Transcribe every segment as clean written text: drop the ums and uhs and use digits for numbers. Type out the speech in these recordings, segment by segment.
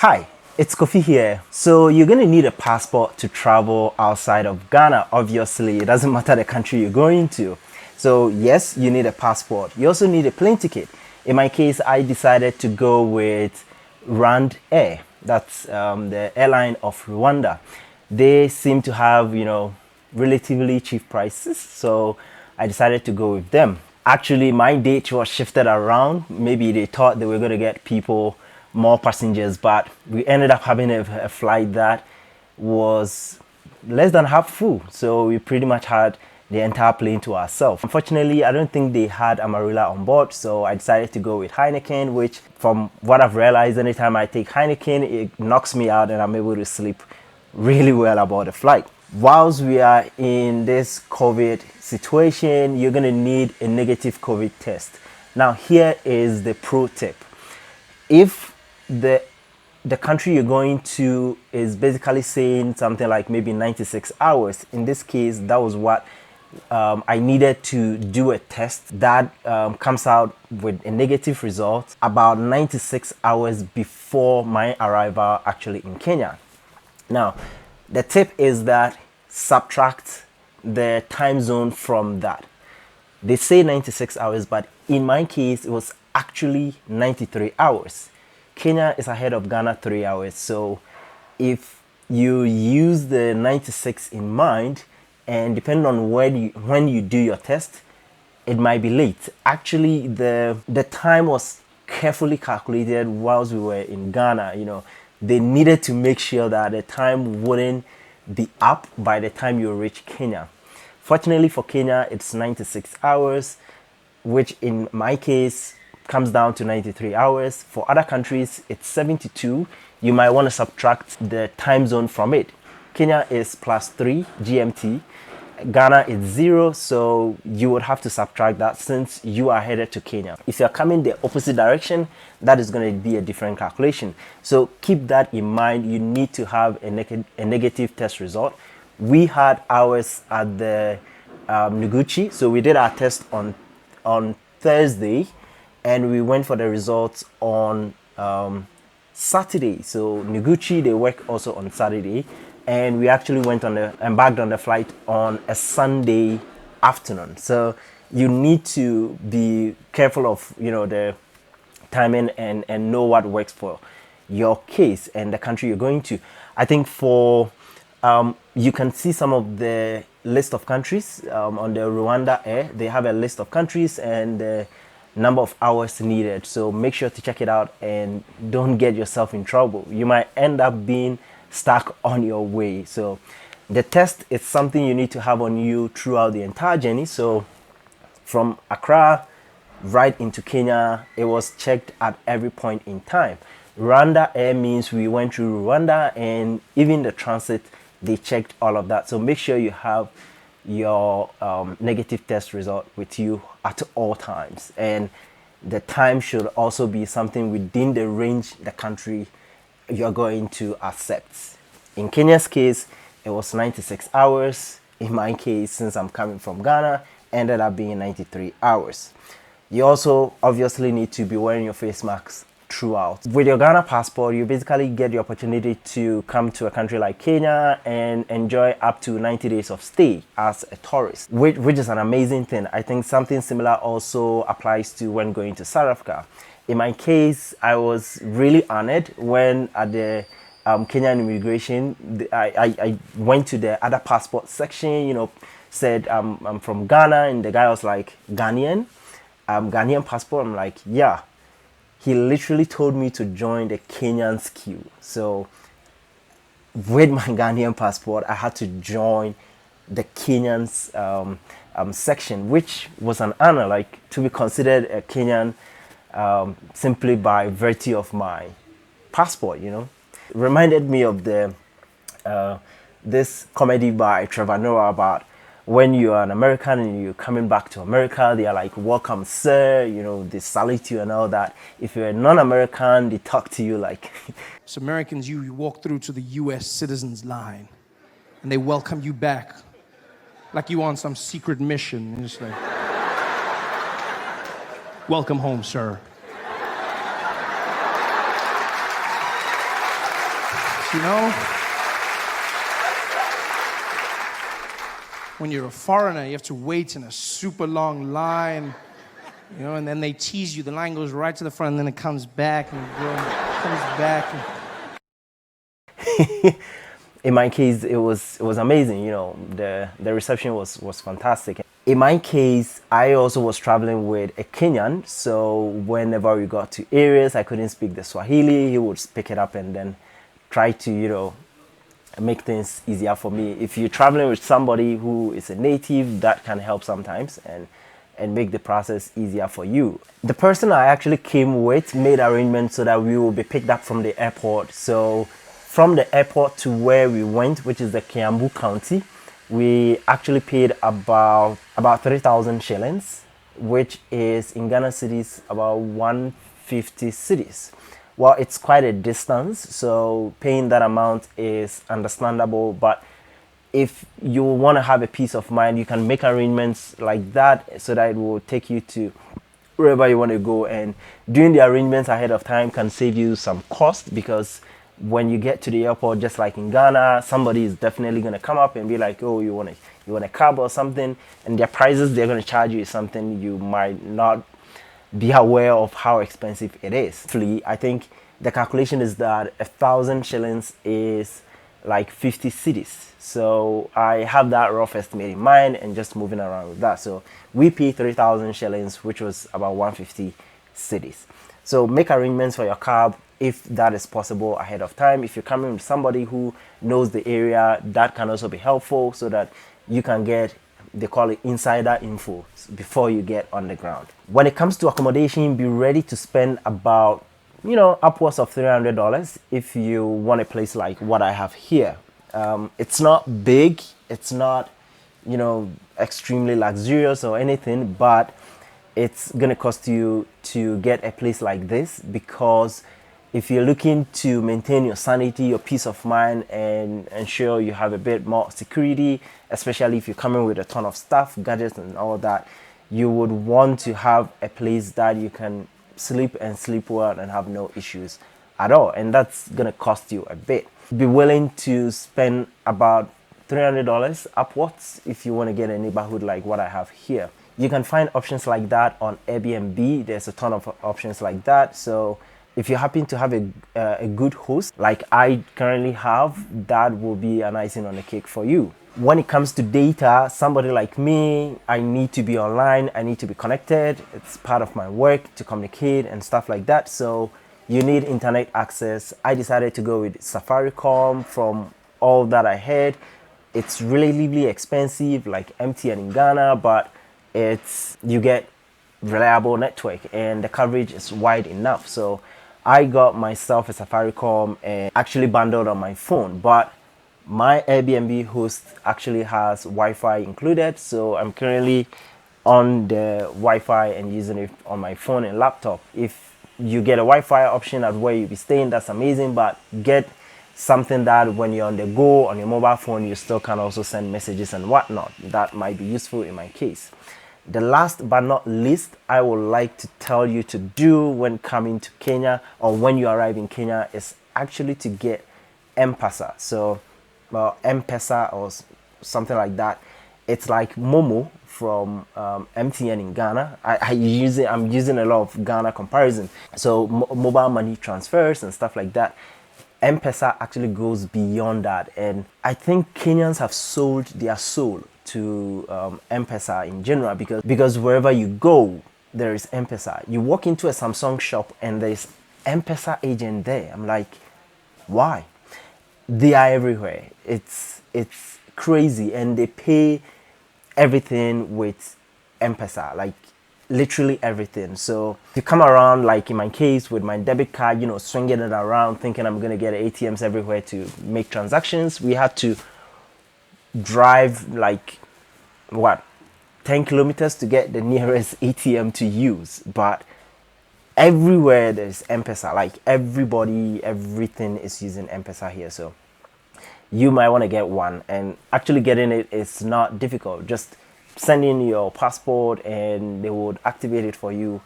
Hi, it's KhoPhi here. So you're going to need a passport to travel outside of Ghana. Obviously, it doesn't matter the country you're going to. So yes, you need a passport. You also need a plane ticket. In my case, I decided to go with Rand Air. That's the airline of Rwanda. They seem to have, relatively cheap prices. So I decided to go with them. Actually, my date was shifted around. Maybe they thought they were going to get people more passengers, but we ended up having a flight that was less than half full. So we pretty much had the entire plane to ourselves. Unfortunately, I don't think they had Amarilla on board, so I decided to go with Heineken, which from what I've realized, anytime I take Heineken, it knocks me out and I'm able to sleep really well about the flight. Whilst we are in this COVID situation, you're going to need a negative COVID test. Now, here is the pro tip. If the country you're going to is basically saying something like maybe 96 hours, in this case, that was what I needed to do a test that comes out with a negative result about 96 hours before my arrival actually in Kenya. Now, the tip is that subtract the time zone from that. They say 96 hours, but in my case, it was actually 93 hours. Kenya is ahead of Ghana 3 hours. So if you use the 96 in mind, and depending on when you do your test, it might be late. Actually, the time was carefully calculated whilst we were in Ghana. They needed to make sure that the time wouldn't be up by the time you reach Kenya. Fortunately for Kenya, it's 96 hours, which in my case comes down to 93 hours. For other countries, it's 72. You might want to subtract the time zone from it. Kenya is +3 GMT. Ghana is 0, so you would have to subtract that since you are headed to Kenya. If you're coming the opposite direction, that is going to be a different calculation. So keep that in mind. You need to have a negative test result. We had ours at the Noguchi, so we did our test on Thursday, and we went for the results on Saturday. So Noguchi, they work also on Saturday, and we actually embarked on the flight on a Sunday afternoon. So you need to be careful of the timing and know what works for your case and the country you're going to. I think for you can see some of the list of countries on the Rwanda Air. They have a list of countries and the number of hours needed. So make sure to check it out and don't get yourself in trouble. You might end up being stuck on your way. So the test is something you need to have on you throughout the entire journey. So from Accra right into Kenya, it was checked at every point in time. Rwanda Air means we went through Rwanda, and even the transit, they checked all of that. So make sure you have your negative test result with you at all times, and the time should also be something within the range the country you're going to accept. In Kenya's case, it was 96 hours. In my case, since I'm coming from Ghana, ended up being 93 hours. You also obviously need to be wearing your face masks throughout. With your Ghana passport, you basically get the opportunity to come to a country like Kenya and enjoy up to 90 days of stay as a tourist, which is an amazing thing. I think something similar also applies to when going to South Africa. In my case, I was really honored when at the Kenyan immigration, I went to the other passport section, said I'm from Ghana, and the guy was like, Ghanaian passport. I'm like, yeah. He literally told me to join the Kenyan's queue. So with my Ghanaian passport, I had to join the Kenyan's section, which was an honor, like to be considered a Kenyan simply by virtue of my passport. Reminded me of the this comedy by Trevor Noah about when you are an American and you're coming back to America, they are like, welcome, sir, they salute you and all that. If you're a non-American, they talk to you like... As Americans, you walk through to the U.S. citizens line, and they welcome you back like you on some secret mission. And it's like, welcome home, sir. You know? When you're a foreigner, you have to wait in a super long line, you know, and then they tease you. The line goes right to the front, and then it comes back, and comes back. In my case, it was amazing. You know, the reception was fantastic. In my case, I also was traveling with a Kenyan, so whenever we got to areas I couldn't speak the Swahili, he would pick it up and then try to, you know, make things easier for me. If you're traveling with somebody who is a native, that can help sometimes and make the process easier for you. The person I actually came with made arrangements so that we will be picked up from the airport. So from the airport to where we went, which is the Kiambu County, we actually paid about 3,000 shillings, which is in Ghana cedis about 150 cedis. Well, it's quite a distance, so paying that amount is understandable. But if you want to have a peace of mind, you can make arrangements like that so that it will take you to wherever you want to go. And doing the arrangements ahead of time can save you some cost, because when you get to the airport, just like in Ghana, somebody is definitely going to come up and be like, oh, you want a cab or something, and their prices they're going to charge you is something you might not be aware of how expensive it is. I think the calculation is that 1,000 shillings is like 50 cedis. So I have that rough estimate in mind and just moving around with that. So we paid 3,000 shillings, which was about 150 cedis. So make arrangements for your cab if that is possible ahead of time. If you're coming with somebody who knows the area, that can also be helpful so that you can get, they call it insider info, before you get on the ground. When it comes to accommodation, be ready to spend about, you know, upwards of $300 if you want a place like what I have here. It's not big, it's not, you know, extremely luxurious or anything, but it's gonna cost you to get a place like this, because if you're looking to maintain your sanity, your peace of mind, and ensure you have a bit more security, especially if you're coming with a ton of stuff, gadgets and all that, you would want to have a place that you can sleep and sleep well and have no issues at all. And that's gonna cost you a bit. Be willing to spend about $300 upwards if you want to get a neighborhood like what I have here. You can find options like that on Airbnb. There's a ton of options like that. So if you happen to have a good host like I currently have, that will be an icing on the cake for you. When it comes to data, somebody like me, I need to be online, I need to be connected. It's part of my work to communicate and stuff like that. So you need internet access. I decided to go with Safaricom. From all that I heard, it's relatively expensive, like MTN in Ghana, but you get reliable network and the coverage is wide enough. So I got myself a Safaricom and actually bundled on my phone, but my Airbnb host actually has Wi-Fi included, so I'm currently on the Wi-Fi and using it on my phone and laptop. If you get a Wi-Fi option at where you be staying, that's amazing, but get something that when you're on the go on your mobile phone, you still can also send messages and whatnot. That might be useful in my case. The last but not least, I would like to tell you to do when coming to Kenya or when you arrive in Kenya is actually to get M-Pesa. So, well, M-Pesa or something like that. It's like Momo from MTN in Ghana. I'm using a lot of Ghana comparison. So mobile money transfers and stuff like that. M-Pesa actually goes beyond that, and I think Kenyans have sold their soul to M-Pesa in general, because wherever you go, there is M-Pesa. You walk into a Samsung shop and there's M-Pesa agent there. I'm like, why? They are everywhere. It's crazy, and they pay everything with M-Pesa, like literally everything. So you come around, like in my case with my debit card, you know, swinging it around thinking I'm gonna get ATMs everywhere to make transactions. We had to drive like 10 kilometers to get the nearest ATM to use, but everywhere there's M-Pesa. Like everything is using M-Pesa here. So you might want to get one, and actually getting it is not difficult. Just send in your passport and they would activate it for you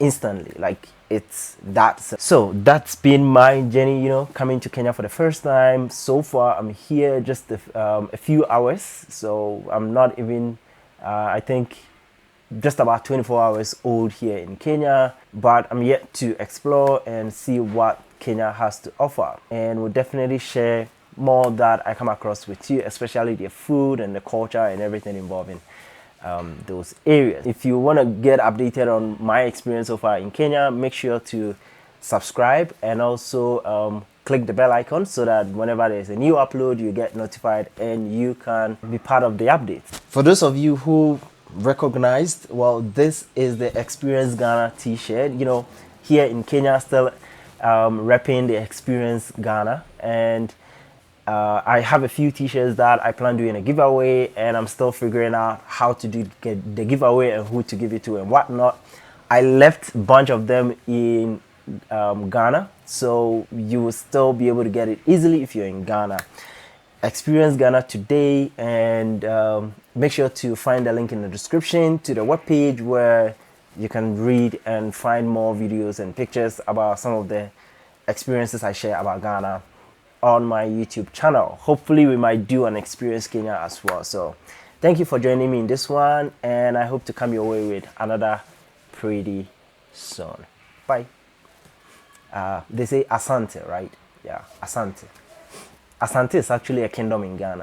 instantly. Like it's that. So that's been my journey, you know, coming to Kenya for the first time. So far I'm here just a few hours, so I'm not even I think just about 24 hours old here in Kenya, but I'm yet to explore and see what Kenya has to offer, and we'll definitely share more that I come across with you, especially the food and the culture and everything involving those areas. If you want to get updated on my experience so far in Kenya, make sure to subscribe and also click the bell icon so that whenever there's a new upload, you get notified and you can be part of the updates. For those of you who recognized, well, this is the Experience Ghana t-shirt. You know, here in Kenya, still repping the Experience Ghana, and I have a few t-shirts that I plan doing a giveaway, and I'm still figuring out how to get the giveaway and who to give it to and whatnot. I left a bunch of them in Ghana, so you will still be able to get it easily if you're in Ghana. Experience Ghana today, and make sure to find the link in the description to the webpage where you can read and find more videos and pictures about some of the experiences I share about Ghana on my YouTube channel. Hopefully we might do an Experience Kenya as well. So thank you for joining me in this one, and I hope to come your way with another pretty soon. Bye. They say Asante, right? Yeah, Asante. Asante is actually a kingdom in Ghana.